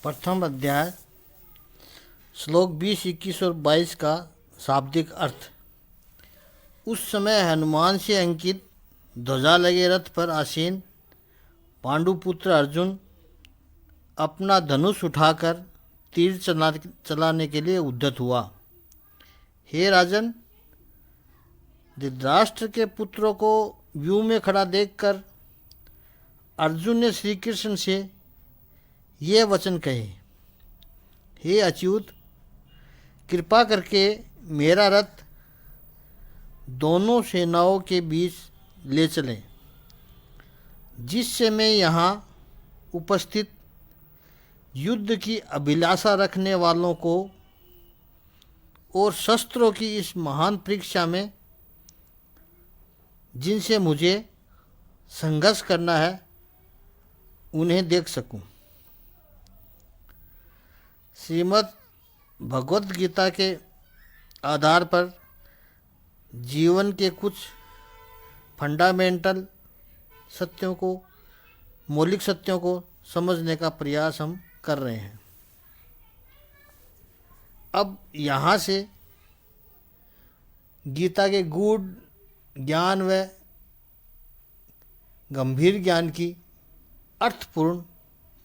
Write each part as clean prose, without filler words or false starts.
प्रथम अध्याय श्लोक 20, 21 और 22 का शाब्दिक अर्थ। उस समय हनुमान से अंकित ध्वजा लगे रथ पर आसीन पांडुपुत्र अर्जुन अपना धनुष उठाकर तीर चलाने के लिए उद्यत हुआ। हे राजन, धृतराष्ट्र के पुत्रों को व्यूह में खड़ा देखकर अर्जुन ने श्री कृष्ण से ये वचन कहे, हे अच्युत, कृपा करके मेरा रथ दोनों सेनाओं के बीच ले चलें, जिससे मैं यहाँ उपस्थित युद्ध की अभिलाषा रखने वालों को और शस्त्रों की इस महान परीक्षा में जिनसे मुझे संघर्ष करना है उन्हें देख सकूं। श्रीमद् भगवत गीता के आधार पर जीवन के कुछ फंडामेंटल सत्यों को, मौलिक सत्यों को समझने का प्रयास हम कर रहे हैं। अब यहाँ से गीता के गूढ़ ज्ञान व गंभीर ज्ञान की अर्थपूर्ण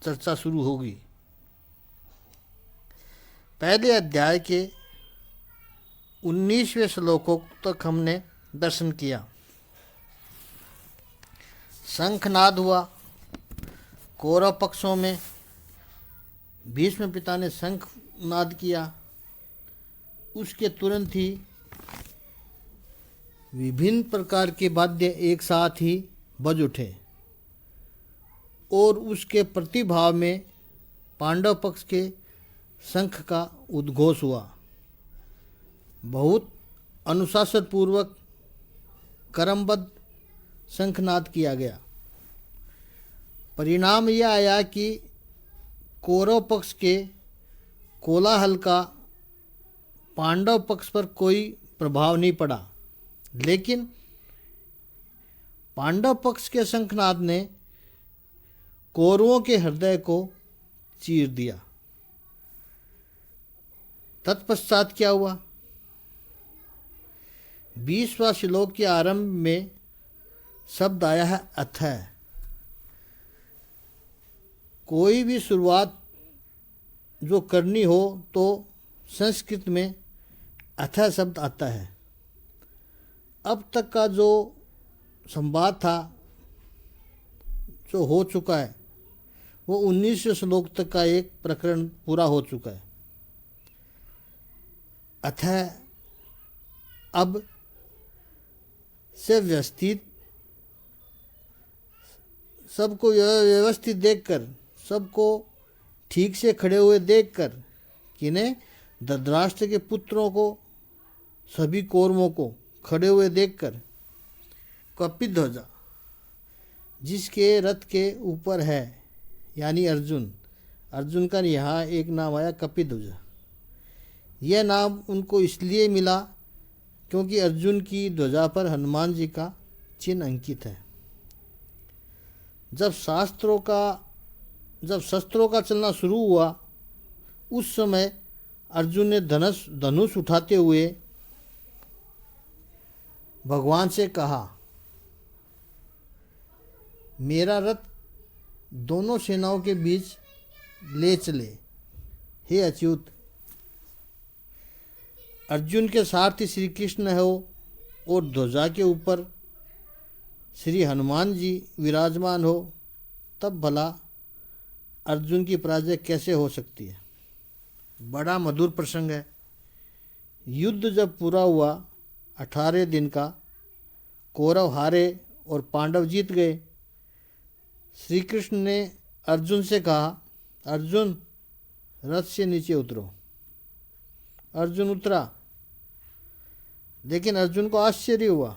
चर्चा शुरू होगी। पहले अध्याय के 19वें श्लोकों तक हमने दर्शन किया। शंखनाद हुआ। कौरव पक्षों में भीष्म पिता ने शंखनाद किया। उसके तुरंत ही विभिन्न प्रकार के वाद्य एक साथ ही बज उठे और उसके प्रतिभाव में पांडव पक्ष के शंख का उद्घोष हुआ। बहुत अनुशासनपूर्वक क्रमबद्ध शंखनाद किया गया। परिणाम यह आया कि कौरव पक्ष के कोलाहल का पांडव पक्ष पर कोई प्रभाव नहीं पड़ा, लेकिन पांडव पक्ष के शंखनाद ने कौरवों के हृदय को चीर दिया। तत्पश्चात क्या हुआ? 20वां श्लोक के आरंभ में शब्द आया है अथः। कोई भी शुरुआत जो करनी हो तो संस्कृत में अथः शब्द आता है। अब तक का जो संवाद था, जो हो चुका है, वो 19वें श्लोक तक का एक प्रकरण पूरा हो चुका है। अतः अब से व्यवस्थित, सबको व्यवस्थित देखकर, सबको ठीक से खड़े हुए देखकर, किन्हें? धृतराष्ट्र के पुत्रों को, सभी कौरवों को खड़े हुए देखकर कपित ध्वजा जिसके रथ के ऊपर है, यानी अर्जुन, अर्जुन का यहाँ एक नाम आया कपित ध्वजा। यह नाम उनको इसलिए मिला क्योंकि अर्जुन की ध्वजा पर हनुमान जी का चिन्ह अंकित है। जब शस्त्रों का चलना शुरू हुआ, उस समय अर्जुन ने धनुष उठाते हुए भगवान से कहा, मेरा रथ दोनों सेनाओं के बीच ले चले, हे अच्युत। अर्जुन के सारथी श्री कृष्ण हो और ध्वजा के ऊपर श्री हनुमान जी विराजमान हो, तब भला अर्जुन की पराजय कैसे हो सकती है? बड़ा मधुर प्रसंग है। युद्ध जब पूरा हुआ, 18 दिन का, कौरव हारे और पांडव जीत गए। श्री कृष्ण ने अर्जुन से कहा, अर्जुन, रथ से नीचे उतरो। अर्जुन उतरा, लेकिन अर्जुन को आश्चर्य हुआ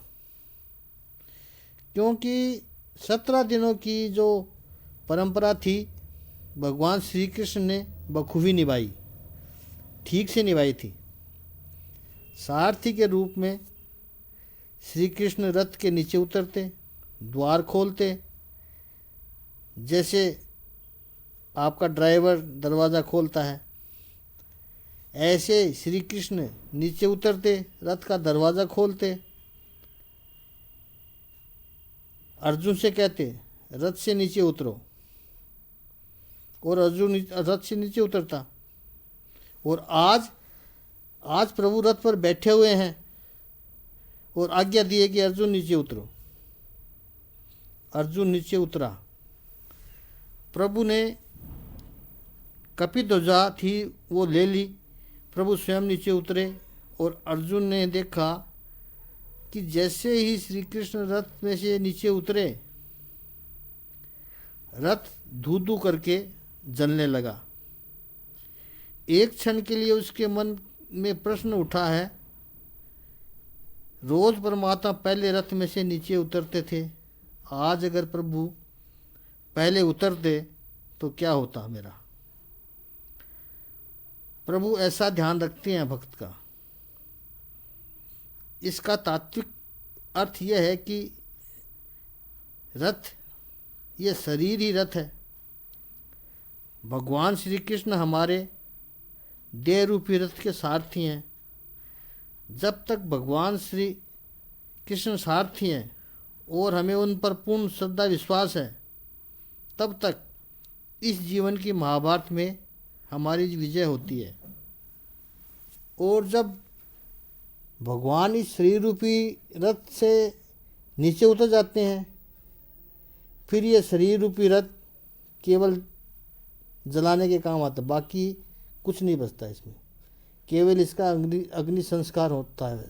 क्योंकि 17 दिनों की जो परंपरा थी, भगवान श्री कृष्ण ने बखूबी निभाई, ठीक से निभाई थी। सारथी के रूप में श्री कृष्ण रथ के नीचे उतरते, द्वार खोलते, जैसे आपका ड्राइवर दरवाज़ा खोलता है, ऐसे श्री कृष्ण नीचे उतरते, रथ का दरवाज़ा खोलते, अर्जुन से कहते रथ से नीचे उतरो, और अर्जुन रथ से नीचे उतरता। और आज प्रभु रथ पर बैठे हुए हैं और आज्ञा दी है कि अर्जुन नीचे उतरो। अर्जुन नीचे उतरा। प्रभु ने कपिध्वजा थी वो ले ली, प्रभु स्वयं नीचे उतरे और अर्जुन ने देखा कि जैसे ही श्री कृष्ण रथ में से नीचे उतरे, रथ धू धू करके जलने लगा। एक क्षण के लिए उसके मन में प्रश्न उठा है, रोज परमात्मा पहले रथ में से नीचे उतरते थे, आज अगर प्रभु पहले उतरते तो क्या होता मेरा। प्रभु ऐसा ध्यान रखते हैं भक्त का। इसका तात्विक अर्थ यह है कि रथ, ये शरीर ही रथ है। भगवान श्री कृष्ण हमारे देह रूपी रथ के सारथी हैं। जब तक भगवान श्री कृष्ण सारथी हैं और हमें उन पर पूर्ण श्रद्धा विश्वास है, तब तक इस जीवन की महाभारत में हमारी विजय होती है। और जब भगवान इस शरीर रूपी रथ से नीचे उतर जाते हैं, फिर ये शरीर रूपी रथ केवल जलाने के काम आता, बाकी कुछ नहीं बचता इसमें, केवल इसका अग्नि संस्कार होता है।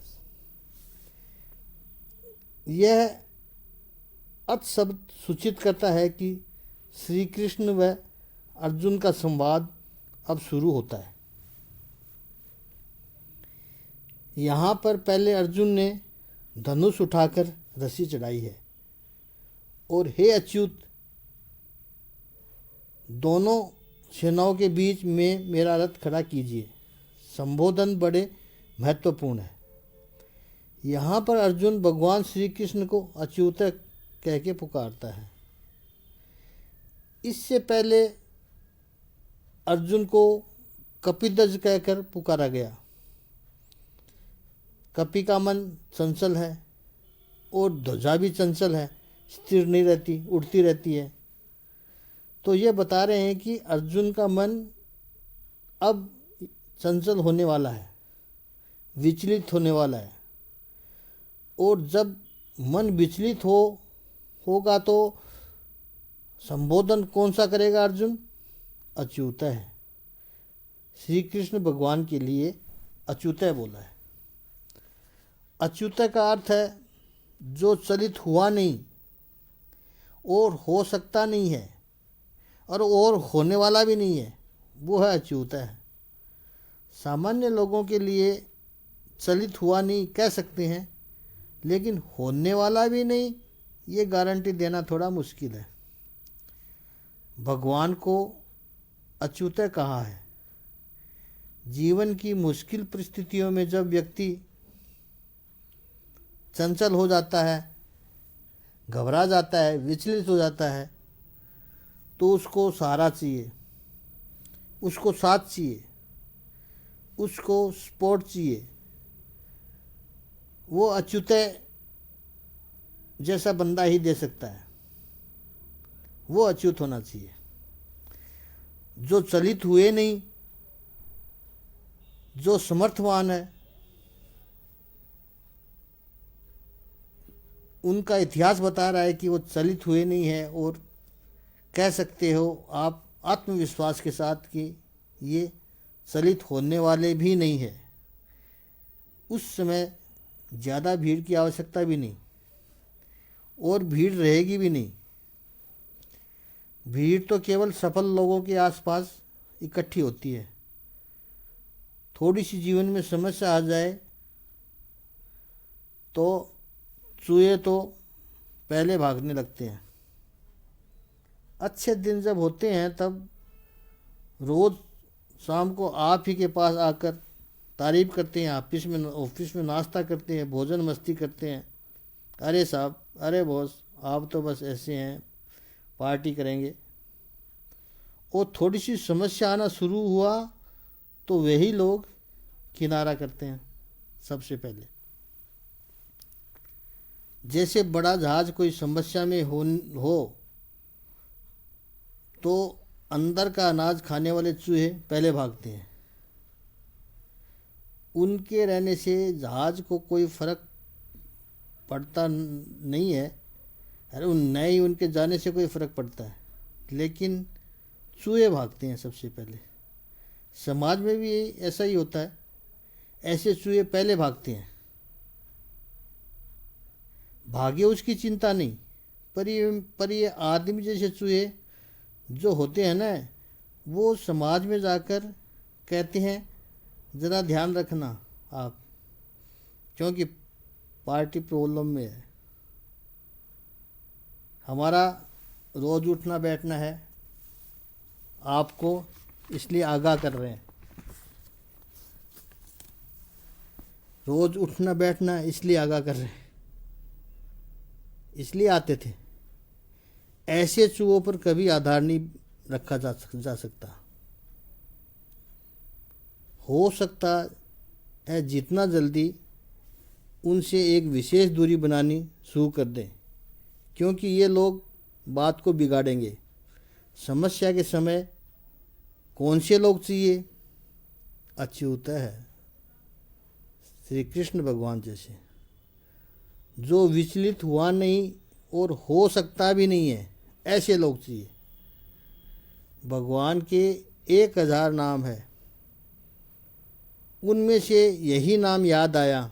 यह अत शब्द सूचित करता है कि श्री कृष्ण व अर्जुन का संवाद अब शुरू होता है। यहाँ पर पहले अर्जुन ने धनुष उठाकर रस्सी चढ़ाई है और हे अच्युत, दोनों सेनाओं के बीच में मेरा रथ खड़ा कीजिए। संबोधन बड़े महत्वपूर्ण है। यहाँ पर अर्जुन भगवान श्री कृष्ण को अच्युत कह के पुकारता है। इससे पहले अर्जुन को कपिध्वज कहकर पुकारा गया। कपि का मन चंचल है और ध्वजा भी चंचल है, स्थिर नहीं रहती, उड़ती रहती है। तो ये बता रहे हैं कि अर्जुन का मन अब चंचल होने वाला है, विचलित होने वाला है। और जब मन विचलित होगा तो संबोधन कौन सा करेगा अर्जुन? अच्युत है। श्री कृष्ण भगवान के लिए अच्युत बोला है। अच्युत का अर्थ है जो चलित हुआ नहीं और हो सकता नहीं है और होने वाला भी नहीं है, वो है अच्युत है। सामान्य लोगों के लिए चलित हुआ नहीं कह सकते हैं, लेकिन होने वाला भी नहीं, ये गारंटी देना थोड़ा मुश्किल है। भगवान को अच्युत कहा है। जीवन की मुश्किल परिस्थितियों में जब व्यक्ति चंचल हो जाता है, घबरा जाता है, विचलित हो जाता है, तो उसको सहारा चाहिए, उसको साथ चाहिए, उसको सपोर्ट चाहिए। वो अच्युत जैसा बंदा ही दे सकता है, वो अच्युत होना चाहिए। जो चलित हुए नहीं, जो समर्थवान है, उनका इतिहास बता रहा है कि वो चलित हुए नहीं है। और कह सकते हो आप आत्मविश्वास के साथ कि ये चलित होने वाले भी नहीं है। उस समय ज़्यादा भीड़ की आवश्यकता भी नहीं और भीड़ रहेगी भी नहीं। भीड़ तो केवल सफल लोगों के आसपास इकट्ठी होती है। थोड़ी सी जीवन में समस्या आ जाए तो चूहे तो पहले भागने लगते हैं। अच्छे दिन जब होते हैं तब रोज़ शाम को आप ही के पास आकर तारीफ़ करते हैं, ऑफिस में नाश्ता करते हैं, भोजन मस्ती करते हैं। अरे साहब, अरे बॉस, आप तो बस ऐसे हैं, पार्टी करेंगे। और थोड़ी सी समस्या आना शुरू हुआ तो वही लोग किनारा करते हैं सबसे पहले। जैसे बड़ा जहाज कोई समस्या में हो तो अंदर का अनाज खाने वाले चूहे पहले भागते हैं। उनके रहने से जहाज को कोई फर्क पड़ता नहीं है, अरे उन नहीं उनके जाने से कोई फर्क पड़ता है, लेकिन चूहे भागते हैं सबसे पहले। समाज में भी ऐसा ही होता है, ऐसे चूहे पहले भागते हैं। भागे उसकी चिंता नहीं, पर ये आदमी जैसे चूहे जो होते हैं ना, वो समाज में जाकर कहते हैं ज़रा ध्यान रखना आप, क्योंकि पार्टी प्रॉब्लम में है, हमारा रोज़ उठना बैठना है, आपको इसलिए आगाह कर रहे हैं। रोज़ उठना बैठना इसलिए आगाह कर रहे हैं, इसलिए आते थे। ऐसे चूहों पर कभी आधार नहीं रखा जा सकता। हो सकता है जितना जल्दी उनसे एक विशेष दूरी बनानी शुरू कर दें, क्योंकि ये लोग बात को बिगाड़ेंगे। समस्या के समय कौन से लोग चाहिए? अच्युत है, श्री कृष्ण भगवान जैसे, जो विचलित हुआ नहीं और हो सकता भी नहीं है, ऐसे लोग चाहिए। भगवान के 1000 नाम है, उनमें से यही नाम याद आया,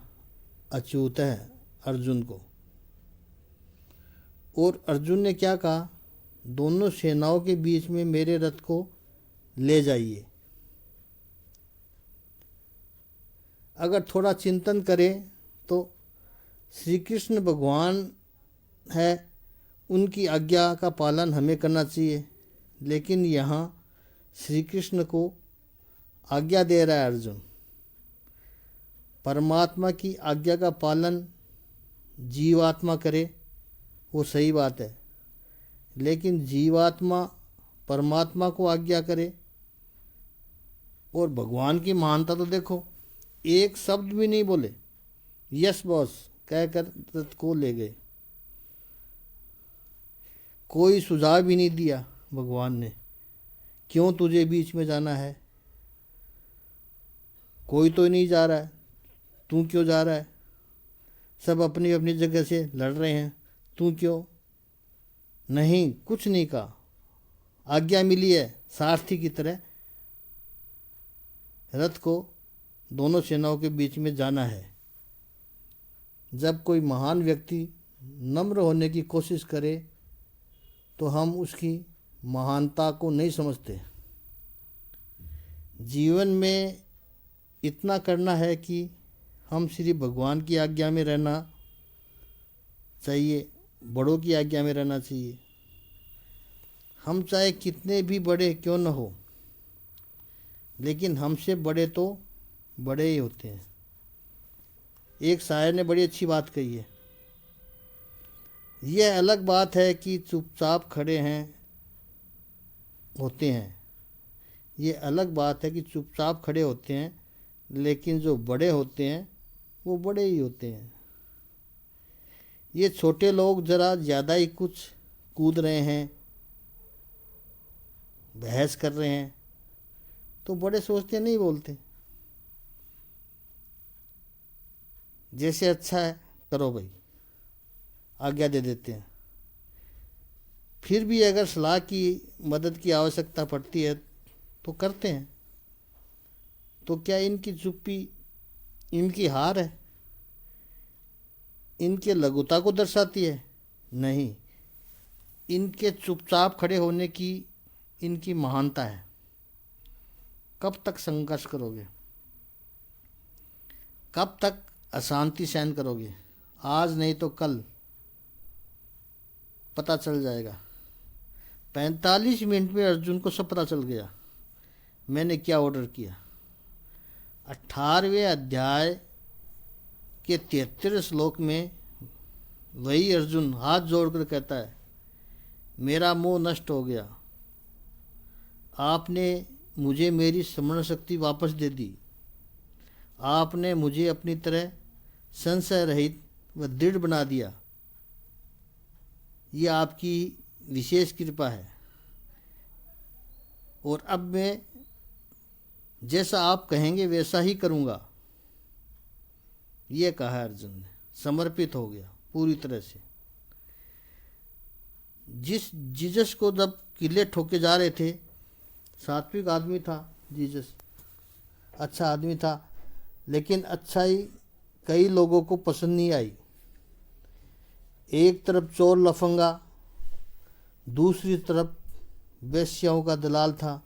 अच्युत है, अर्जुन को। और अर्जुन ने क्या कहा? दोनों सेनाओं के बीच में मेरे रथ को ले जाइए। अगर थोड़ा चिंतन करें तो श्री कृष्ण भगवान है, उनकी आज्ञा का पालन हमें करना चाहिए, लेकिन यहाँ श्री कृष्ण को आज्ञा दे रहा है अर्जुन। परमात्मा की आज्ञा का पालन जीवात्मा करे वो सही बात है, लेकिन जीवात्मा परमात्मा को आज्ञा करे। और भगवान की महानता तो देखो, एक शब्द भी नहीं बोले, यस बॉस कहकर रथ को ले गए। कोई सुझाव भी नहीं दिया भगवान ने, क्यों तुझे बीच में जाना है? कोई तो नहीं जा रहा है, तू क्यों जा रहा है? सब अपनी अपनी जगह से लड़ रहे हैं, तू क्यों? नहीं, कुछ नहीं कहा। आज्ञा मिली है सारथी की तरह, रथ को दोनों सेनाओं के बीच में जाना है। जब कोई महान व्यक्ति नम्र होने की कोशिश करे तो हम उसकी महानता को नहीं समझते। जीवन में इतना करना है कि हम श्री भगवान की आज्ञा में रहना चाहिए, बड़ों की आज्ञा में रहना चाहिए। हम चाहे कितने भी बड़े क्यों न हो, लेकिन हमसे बड़े तो बड़े ही होते हैं। एक शायर ने बड़ी अच्छी बात कही है, यह अलग बात है कि चुपचाप खड़े हैं होते हैं, ये अलग बात है कि चुपचाप खड़े होते हैं, लेकिन जो बड़े होते हैं वो बड़े ही होते हैं। ये छोटे लोग ज़रा ज़्यादा ही कुछ कूद रहे हैं, बहस कर रहे हैं, तो बड़े सोचते नहीं बोलते, जैसे अच्छा है करो भाई, आज्ञा दे देते हैं। फिर भी अगर सलाह की मदद की आवश्यकता पड़ती है तो करते हैं। तो क्या इनकी चुप्पी इनकी हार है, इनके लघुता को दर्शाती है? नहीं, इनके चुपचाप खड़े होने की इनकी महानता है। कब तक संघर्ष करोगे? कब तक अशांति सहन करोगे? आज नहीं तो कल पता चल जाएगा। 45 मिनट में अर्जुन को सब पता चल गया मैंने क्या ऑर्डर किया। 18वें अध्याय के 73 श्लोक में वही अर्जुन हाथ जोड़कर कहता है, मेरा मोह नष्ट हो गया, आपने मुझे मेरी स्मरण शक्ति वापस दे दी। आपने मुझे अपनी तरह संशय रहित व दृढ़ बना दिया। ये आपकी विशेष कृपा है और अब मैं जैसा आप कहेंगे वैसा ही करूँगा। ये कहा अर्जुन ने, समर्पित हो गया पूरी तरह से। जिस जीसस को जब किले ठोके जा रहे थे, सात्विक आदमी था जीसस, अच्छा आदमी था, लेकिन अच्छाई कई लोगों को पसंद नहीं आई। एक तरफ चोर लफंगा, दूसरी तरफ वेश्याओं का दलाल था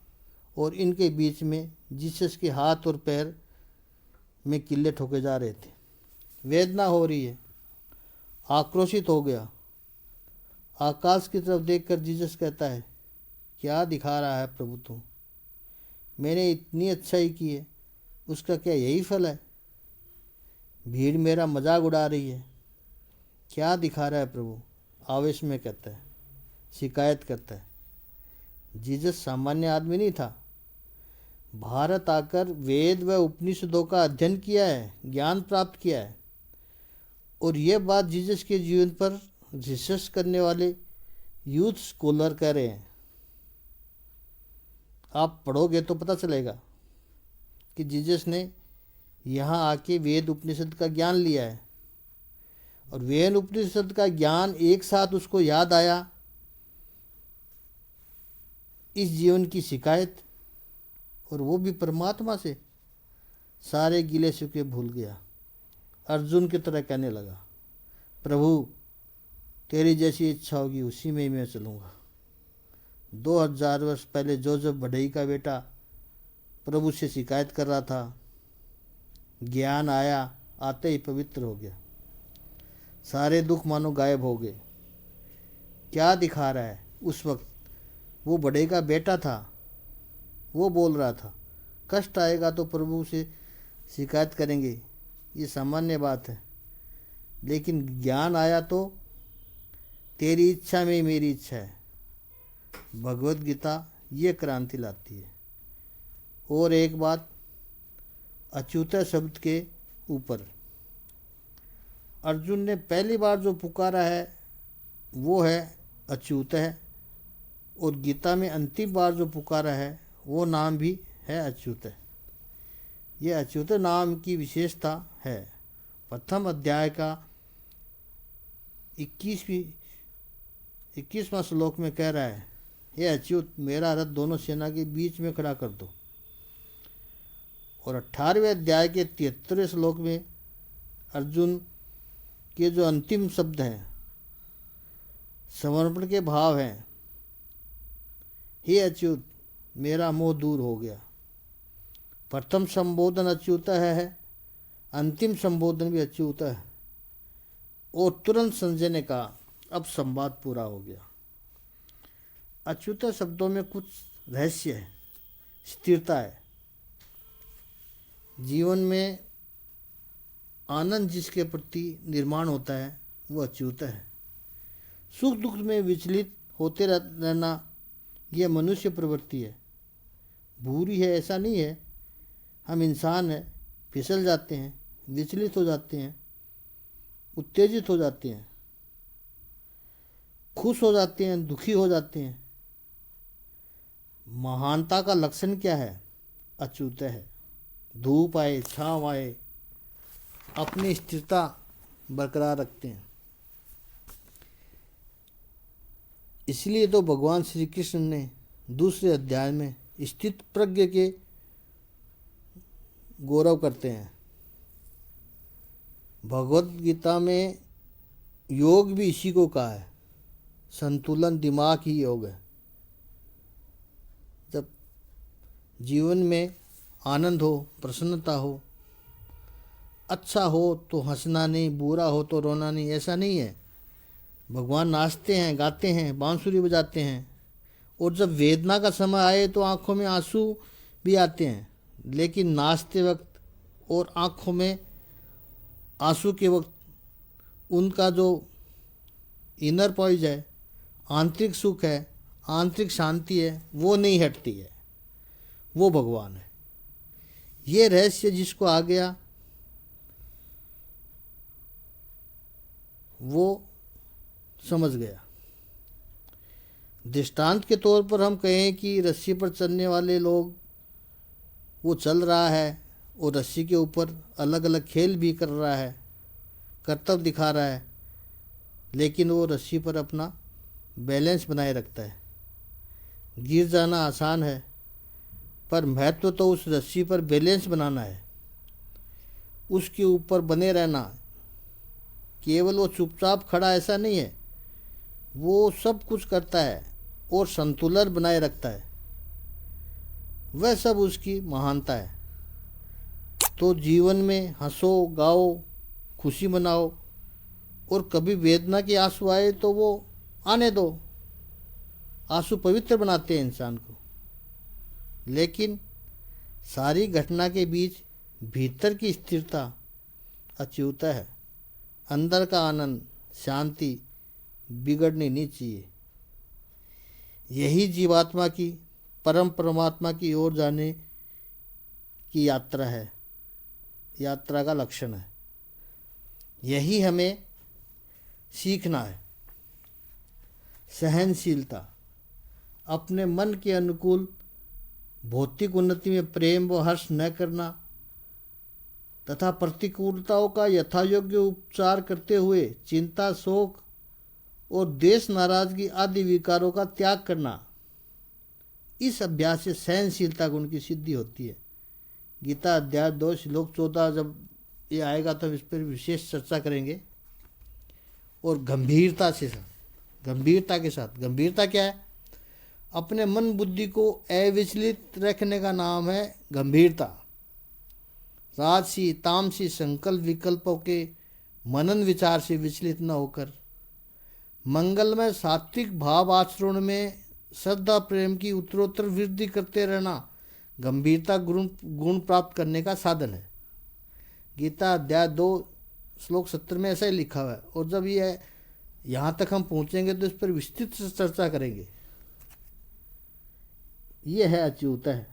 और इनके बीच में जीसस के हाथ और पैर में किले ठोके जा रहे थे। वेदना हो रही है, आक्रोशित हो गया। आकाश की तरफ देखकर जीसस कहता है, क्या दिखा रहा है प्रभु तू? मैंने इतनी अच्छाई की है, उसका क्या यही फल है? भीड़ मेरा मजाक उड़ा रही है। क्या दिखा रहा है प्रभु? आवेश में कहता है, शिकायत करता है। जीसस सामान्य आदमी नहीं था। भारत आकर वेद व उपनिषदों का अध्ययन किया है, ज्ञान प्राप्त किया है, और यह बात जीसस के जीवन पर रिसर्च करने वाले यूथ स्कॉलर कह रहे हैं। आप पढ़ोगे तो पता चलेगा कि जीसस ने यहाँ आके वेद उपनिषद का ज्ञान लिया है, और वेद उपनिषद का ज्ञान एक साथ उसको याद आया, इस जीवन की शिकायत, और वो भी परमात्मा से। सारे गिले शिकवे भूल गया। अर्जुन की तरह कहने लगा, प्रभु तेरी जैसी इच्छा होगी उसी में ही मैं चलूँगा। 2000 वर्ष पहले जोसेफ बढ़ई का बेटा प्रभु से शिकायत कर रहा था, ज्ञान आया, आते ही पवित्र हो गया। सारे दुख मानो गायब हो गए। क्या दिखा रहा है? उस वक्त वो बढ़ई का बेटा था, वो बोल रहा था, कष्ट आएगा तो प्रभु से शिकायत करेंगे, ये सामान्य बात है, लेकिन ज्ञान आया तो तेरी इच्छा में ही मेरी इच्छा है। भगवत गीता ये क्रांति लाती है। और एक बात, अच्युत शब्द के ऊपर अर्जुन ने पहली बार जो पुकारा है वो है अच्युत है, और गीता में अंतिम बार जो पुकारा है वो नाम भी है अच्युत है। ये अच्युत नाम की विशेषता है। प्रथम अध्याय का 21वां श्लोक में कह रहा है, हे अच्युत मेरा रथ दोनों सेना के बीच में खड़ा कर दो। और 18वें अध्याय के 73वें श्लोक में अर्जुन के जो अंतिम शब्द हैं, समर्पण के भाव हैं, हे अच्युत मेरा मोह दूर हो गया। प्रथम संबोधन अच्युत है, अंतिम संबोधन भी अच्युत है, और तुरंत संजय ने कहा, अब संवाद पूरा हो गया। अच्युत शब्दों में कुछ रहस्य है, स्थिरता है। जीवन में आनंद जिसके प्रति निर्माण होता है वो अच्युत है। सुख दुख में विचलित होते रहना यह मनुष्य प्रवृत्ति है। बुरी है ऐसा नहीं है, हम इंसान हैं, फिसल जाते हैं, विचलित हो जाते हैं, उत्तेजित हो जाते हैं, खुश हो जाते हैं, दुखी हो जाते हैं। महानता का लक्षण क्या है? अच्युत है। धूप आए छाँव आए अपनी स्थिरता बरकरार रखते हैं। इसलिए तो भगवान श्री कृष्ण ने दूसरे अध्याय में स्थित प्रज्ञ के गौरव करते हैं। भगवत गीता में योग भी इसी को कहा है, संतुलन दिमाग ही योग है। जब जीवन में आनंद हो, प्रसन्नता हो, अच्छा हो तो हंसना नहीं, बुरा हो तो रोना नहीं, ऐसा नहीं है। भगवान नाचते हैं, गाते हैं, बांसुरी बजाते हैं, और जब वेदना का समय आए तो आंखों में आंसू भी आते हैं, लेकिन नाचते वक्त और आंखों में आंसू के वक्त उनका जो इनर पॉइज है, आंतरिक सुख है, आंतरिक शांति है, वो नहीं हटती है। वो भगवान है। ये रहस्य जिसको आ गया वो समझ गया। दृष्टांत के तौर पर हम कहें कि रस्सी पर चलने वाले लोग, वो चल रहा है और रस्सी के ऊपर अलग अलग खेल भी कर रहा है, करतब दिखा रहा है, लेकिन वो रस्सी पर अपना बैलेंस बनाए रखता है। गिर जाना आसान है, पर महत्व तो उस रस्सी पर बैलेंस बनाना है, उसके ऊपर बने रहना। केवल वो चुपचाप खड़ा ऐसा नहीं है, वो सब कुछ करता है और संतुलन बनाए रखता है। वह सब उसकी महानता है। तो जीवन में हंसो, गाओ, खुशी मनाओ, और कभी वेदना के आंसू आए तो वो आने दो। आंसू पवित्र बनाते हैं इंसान को। लेकिन सारी घटना के बीच भीतर की स्थिरता अच्युत है। अंदर का आनंद, शांति बिगड़नी नहीं चाहिए। यही जीवात्मा की परम परमात्मा की ओर जाने की यात्रा है, यात्रा का लक्षण है। यही हमें सीखना है। सहनशीलता, अपने मन के अनुकूल भौतिक उन्नति में प्रेम व हर्ष न करना तथा प्रतिकूलताओं का यथायोग्य उपचार करते हुए चिंता, शोक और देश नाराजगी आदि विकारों का त्याग करना, इस अभ्यास से सहनशीलता गुण की सिद्धि होती है। गीता अध्याय 2 श्लोक 14 जब ये आएगा तो इस पर विशेष चर्चा करेंगे। और गंभीरता के साथ गंभीरता क्या है? अपने मन बुद्धि को अविचलित रखने का नाम है गंभीरता। राजसी तामसी संकल्प विकल्पों के मनन विचार से विचलित न होकर मंगलमय सात्विक भाव आचरण में श्रद्धा प्रेम की उत्तरोत्तर वृद्धि करते रहना गंभीरता गुण प्राप्त करने का साधन है। गीता अध्याय 2 श्लोक 70 में ऐसा ही लिखा हुआ है। और जब ये यहाँ तक हम पहुँचेंगे तो इस पर विस्तृत चर्चा करेंगे। ये है अच्युत है,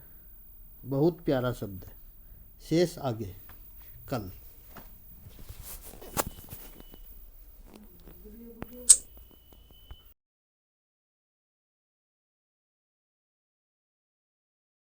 बहुत प्यारा शब्द है। शेष आगे कल।